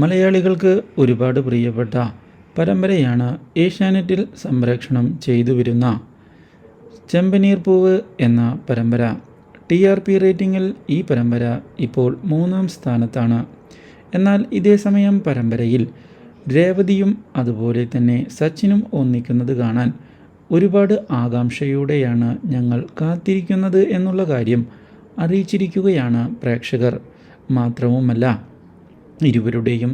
മലയാളികൾക്ക് ഒരുപാട് പ്രിയപ്പെട്ട പരമ്പരയാണ് ഏഷ്യാനെറ്റിൽ സംപ്രേഷണം ചെയ്തു വരുന്ന ചെമ്പനീർ പൂവ് എന്ന പരമ്പര. TRP റേറ്റിംഗിൽ ഈ പരമ്പര ഇപ്പോൾ 3-ാം സ്ഥാനത്താണ്. എന്നാൽ ഇതേസമയം പരമ്പരയിൽ രേവതിയും അതുപോലെ തന്നെ സച്ചിനും ഒന്നിക്കുന്നത് കാണാൻ ഒരുപാട് ആകാംക്ഷയോടെയാണ് ഞങ്ങൾ കാത്തിരിക്കുന്നത് എന്നുള്ള കാര്യം അറിയിച്ചിരിക്കുകയാണ് പ്രേക്ഷകർ. മാത്രവുമല്ല, ഇരുവരുടെയും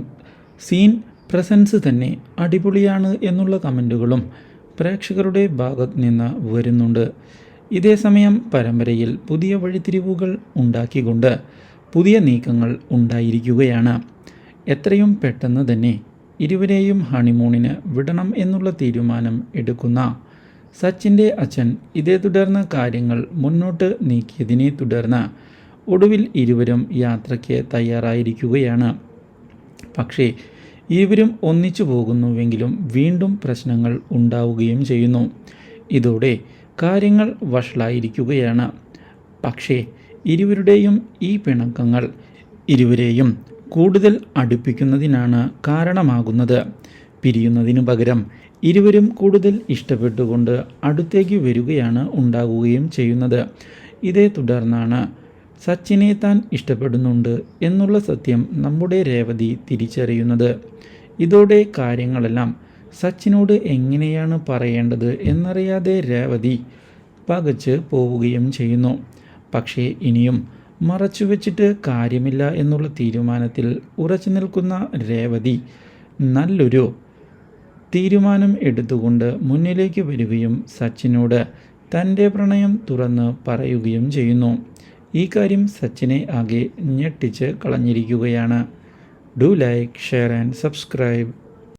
സീൻ പ്രസൻസ് തന്നെ അടിപൊളിയാണ് എന്നുള്ള കമൻറ്റുകളും പ്രേക്ഷകരുടെ ഭാഗത്ത് നിന്ന് വരുന്നുണ്ട്. ഇതേസമയം പരമ്പരയിൽ പുതിയ വഴിത്തിരിവുകൾ ഉണ്ടാക്കിക്കൊണ്ട് പുതിയ നീക്കങ്ങൾ ഉണ്ടായിരിക്കുകയാണ്. എത്രയും പെട്ടെന്ന് തന്നെ ഇരുവരെയും ഹണിമൂണിന് വിടണം എന്നുള്ള തീരുമാനം എടുക്കുന്ന സച്ചിൻ്റെ അച്ഛൻ ഇതേ തുടർന്ന് കാര്യങ്ങൾ മുന്നോട്ട് നീക്കിയതിനെ തുടർന്ന് ഒടുവിൽ ഇരുവരും യാത്രയ്ക്ക് തയ്യാറായിരിക്കുകയാണ്. പക്ഷേ ഇരുവരും ഒന്നിച്ചു പോകുന്നുവെങ്കിലും വീണ്ടും പ്രശ്നങ്ങൾ ഉണ്ടാവുകയും ചെയ്യുന്നു. ഇതോടെ കാര്യങ്ങൾ വഷളായിരിക്കുകയാണ്. പക്ഷേ ഇരുവരുടെയും ഈ പിണക്കങ്ങൾ ഇരുവരെയും കൂടുതൽ അടുപ്പിക്കുന്നതിനാണ് കാരണമാകുന്നത്. പിരിയുന്നതിനു പകരം ഇരുവരും കൂടുതൽ ഇഷ്ടപ്പെട്ടുകൊണ്ട് അടുത്തേക്ക് വരികയാണ് ഉണ്ടാകുകയും ചെയ്യുന്നത്. ഇതേ തുടർന്നാണ് സച്ചിനെ താൻ ഇഷ്ടപ്പെടുന്നുണ്ട് എന്നുള്ള സത്യം നമ്മുടെ രേവതി തിരിച്ചറിയുന്നത്. ഇതോടെ കാര്യങ്ങളെല്ലാം സച്ചിനോട് എങ്ങനെയാണ് പറയേണ്ടത് എന്നറിയാതെ രേവതി പകച്ച് പോവുകയും ചെയ്യുന്നു. പക്ഷേ ഇനിയും മറച്ചു വെച്ചിട്ട് കാര്യമില്ല എന്നുള്ള തീരുമാനത്തിൽ ഉറച്ചു നിൽക്കുന്ന രേവതി നല്ലൊരു തീരുമാനം എടുത്തുകൊണ്ട് മുന്നിലേക്ക് വരികയും സച്ചിനോട് തൻ്റെ പ്രണയം തുറന്ന് പറയുകയും ചെയ്യുന്നു. ഈ കാര്യം സച്ചിനെ ആകെ ഞെട്ടിച്ച് കളഞ്ഞിരിക്കുകയാണ്. Do like, share and subscribe.